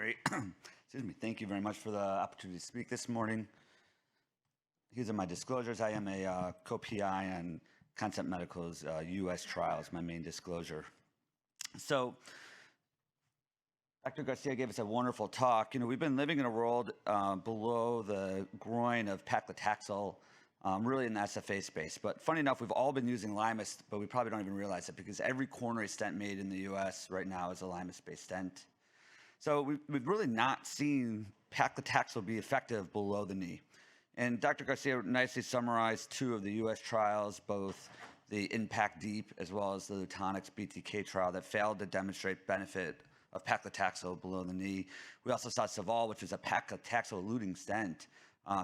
Great. Excuse me. Thank you very much for the opportunity to speak this morning. These are my disclosures. I am a co-PI on Concept Medical's U.S. trials, my main disclosure. So Dr. Garcia gave us a wonderful talk. We've been living in a world below the groin of paclitaxel, really in the SFA space. But funny enough, we've all been using Limus, but we probably don't even realize it because every coronary stent made in the U.S. right now is a Limus-based stent. So we've really not seen paclitaxel be effective below the knee. And Dr. Garcia nicely summarized two of the U.S. trials, both the IMPACT DEEP as well as the Lutonix BTK trial that failed to demonstrate benefit of paclitaxel below the knee. We also saw Saval, which is a paclitaxel-eluting stent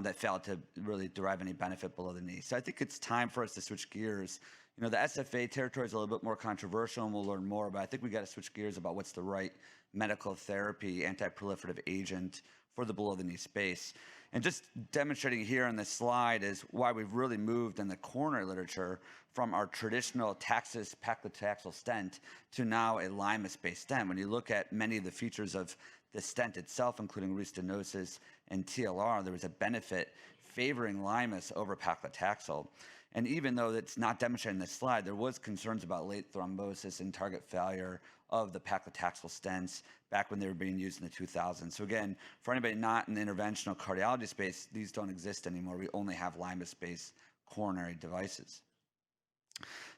that failed to really derive any benefit below the knee. So I think it's time for us to switch gears. The SFA territory is a little bit more controversial, and we'll learn more, but I think we got to switch gears about what's the right medical therapy, anti-proliferative agent for the below-the-knee space. And just demonstrating here on this slide is why we've really moved in the coronary literature from our traditional Taxus paclitaxel stent to now a Limus-based stent. When you look at many of the features of the stent itself, including restenosis and TLR, there was a benefit favoring Limus over paclitaxel. And even though it's not demonstrated in this slide, there was concerns about late thrombosis and target failure of the paclitaxel stents back when they were being used in the 2000s. So again, for anybody not in the interventional cardiology space, these don't exist anymore. We only have Limus-based coronary devices.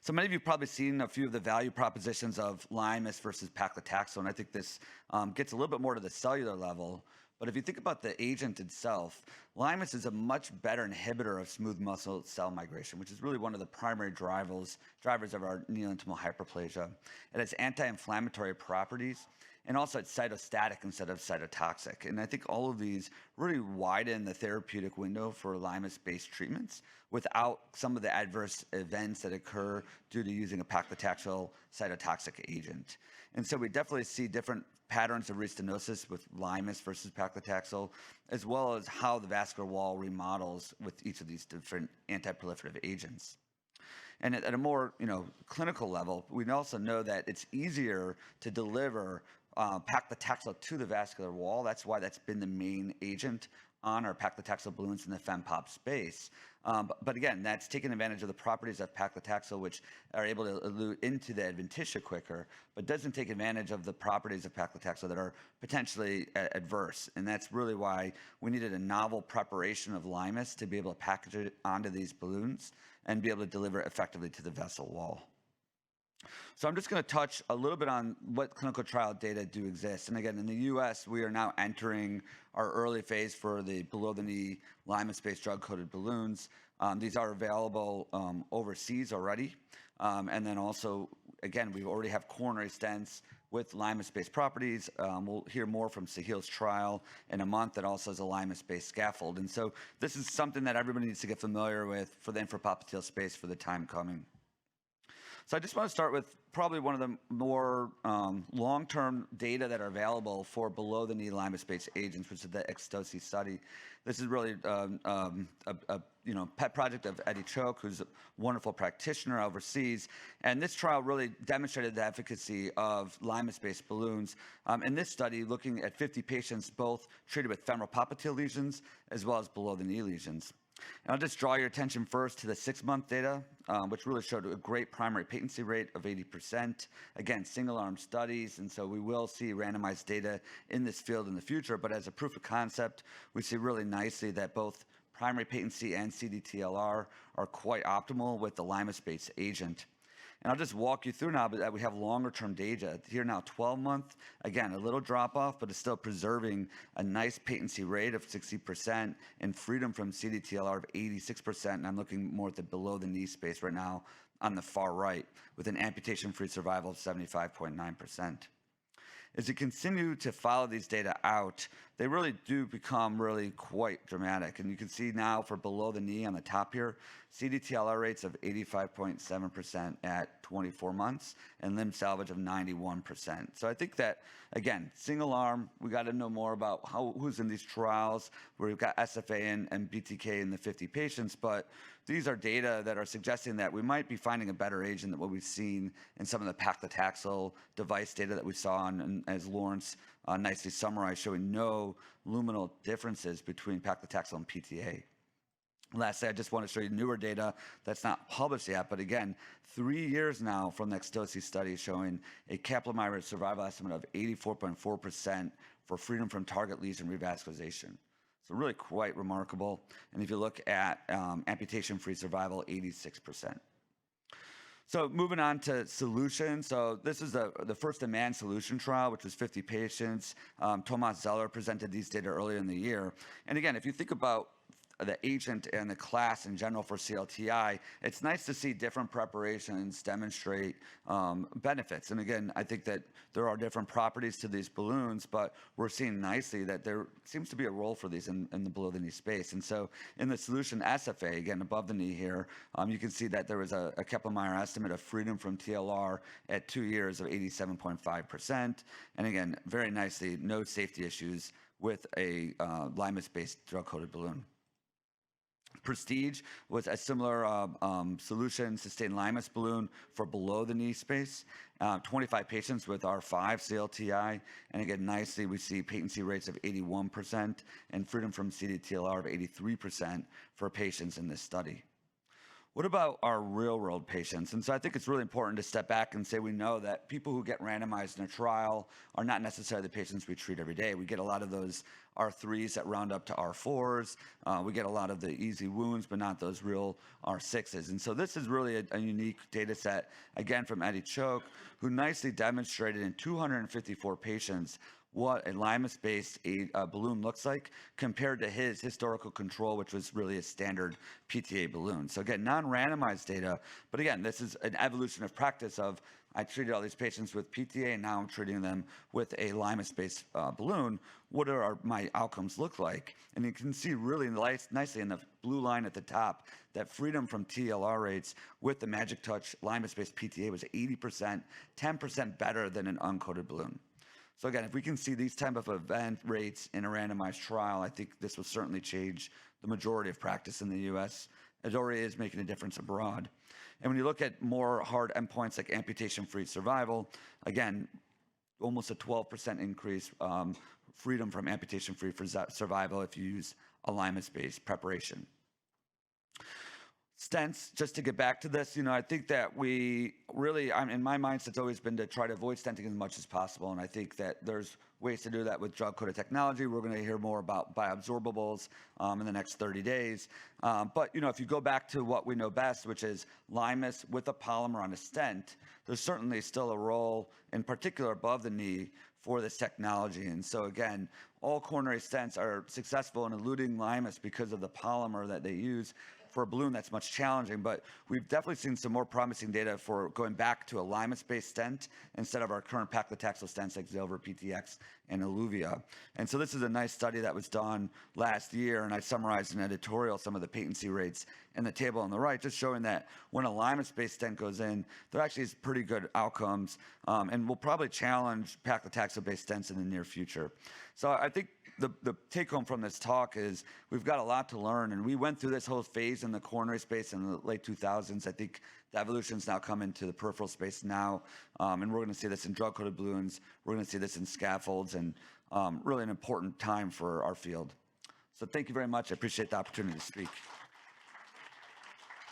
So many of you have probably seen a few of the value propositions of Limus versus paclitaxel, and I think this gets a little bit more to the cellular level. But if you think about the agent itself, Limus is a much better inhibitor of smooth muscle cell migration, which is really one of the primary drivers of our neointimal hyperplasia. It has anti-inflammatory properties, and also it's cytostatic instead of cytotoxic. And I think all of these really widen the therapeutic window for Limus-based treatments without some of the adverse events that occur due to using a paclitaxel cytotoxic agent. And so we definitely see different patterns of restenosis with Limus versus paclitaxel, as well as how the vascular wall remodels with each of these different anti-proliferative agents. And at a more clinical level, we also know that it's easier to deliver paclitaxel to the vascular wall. That's why that's been the main agent on our paclitaxel balloons in the FEMPOP space. But again, that's taking advantage of the properties of paclitaxel, which are able to elute into the adventitia quicker, but doesn't take advantage of the properties of paclitaxel that are potentially adverse. And that's really why we needed a novel preparation of Limus to be able to package it onto these balloons and be able to deliver it effectively to the vessel wall. So I'm just going to touch a little bit on what clinical trial data do exist. And again, in the US, we are now entering our early phase for the below-the-knee Limus-based drug-coated balloons. These are available overseas already. And then also, again, we already have coronary stents with Limus-based properties. We'll hear more from Sahil's trial in a month that also has a Limus-based scaffold. And so this is something that everybody needs to get familiar with for the infrapopliteal space for the time coming. So I just want to start with probably one of the more long-term data that are available for below-the-knee Limus-based agents, which is the Extosi study. This is really a pet project of Eddie Choke, who's a wonderful practitioner overseas. And this trial really demonstrated the efficacy of Limus-based balloons. In this study, looking at 50 patients, both treated with femoral popliteal lesions as well as below-the-knee lesions. And I'll just draw your attention first to the 6-month data, which really showed a great primary patency rate of 80%. Again, single-arm studies, and so we will see randomized data in this field in the future. But as a proof of concept, we see really nicely that both primary patency and CDTLR are quite optimal with the Limus-based agent. And I'll just walk you through now that we have longer-term data. Here now, 12-month, again, a little drop-off, but it's still preserving a nice patency rate of 60% and freedom from CDTLR of 86%. And I'm looking more at the below-the-knee space right now on the far right with an amputation-free survival of 75.9%. As you continue to follow these data out, they really do become really quite dramatic. And you can see now for below the knee on the top here, CDTLR rates of 85.7% at 24 months, and limb salvage of 91%. So I think that, again, single arm, we got to know more about who's in these trials, where we've got SFA and BTK in the 50 patients, but these are data that are suggesting that we might be finding a better agent than what we've seen in some of the paclitaxel device data that we saw, and as Lawrence nicely summarized, showing no luminal differences between paclitaxel and PTA. Lastly, I just want to show you newer data that's not published yet, but again, 3 years now from the Extosi study showing a Kaplan-Meier survival estimate of 84.4% for freedom from target lesion revascularization. So really quite remarkable. And if you look at amputation-free survival, 86%. So moving on to solution. So this is the first demand solution trial, which was 50 patients. Thomas Zeller presented these data earlier in the year. And again, if you think about the agent and the class in general for CLTI, it's nice to see different preparations demonstrate benefits. And again, I think that there are different properties to these balloons, but we're seeing nicely that there seems to be a role for these in the below the knee space. And so in the solution SFA, again, above the knee here, you can see that there was a Kaplan-Meier estimate of freedom from TLR at 2 years of 87.5%. And again, very nicely, no safety issues with a Limus-based drug-coated balloon. Prestige was a similar solution, sustained Limus balloon for below the knee space. 25 patients with R5 CLTI. And again, nicely, we see patency rates of 81% and freedom from CDTLR of 83% for patients in this study. What about our real-world patients? And so I think it's really important to step back and say we know that people who get randomized in a trial are not necessarily the patients we treat every day. We get a lot of those R3s that round up to R4s. We get a lot of the easy wounds, but not those real R6s. And so this is really a unique data set, again, from Eddie Choke, who nicely demonstrated in 254 patients what a Limus-based balloon looks like compared to his historical control, which was really a standard PTA balloon. So again, non-randomized data, but again, this is an evolution of practice of I treated all these patients with PTA, and now I'm treating them with a Limus-based balloon. What are my outcomes look like? And you can see really nicely in the blue line at the top that freedom from TLR rates with the Magic Touch Limus-based PTA was 80%, 10% better than an uncoated balloon. So again, if we can see these type of event rates in a randomized trial, I think this will certainly change the majority of practice in the U.S. It already is making a difference abroad. And when you look at more hard endpoints like amputation-free survival, again, almost a 12% increase freedom from amputation-free survival if you use a Limus-based preparation. Stents, just to get back to this, I think that we really, in my mindset, it's always been to try to avoid stenting as much as possible. And I think that there's ways to do that with drug-coated technology. We're going to hear more about bioabsorbables in the next 30 days. But, if you go back to what we know best, which is Limus with a polymer on a stent, there's certainly still a role, in particular above the knee, for this technology. And so again, all coronary stents are successful in eluting Limus because of the polymer that they use. For a balloon, that's much challenging, but we've definitely seen some more promising data for going back to a Limus-based stent instead of our current paclitaxel stents like Zilver, PTX, and Illuvia. And so this is a nice study that was done last year, and I summarized in editorial some of the patency rates in the table on the right, just showing that when a Limus-based stent goes in, there actually is pretty good outcomes, and we'll probably challenge paclitaxel-based stents in the near future. So I think the take-home from this talk is we've got a lot to learn, and we went through this whole phase in the coronary space in the late 2000s. I think the evolution's now come into the peripheral space now, and we're going to see this in drug-coated balloons. We're going to see this in scaffolds, and really an important time for our field. So thank you very much. I appreciate the opportunity to speak.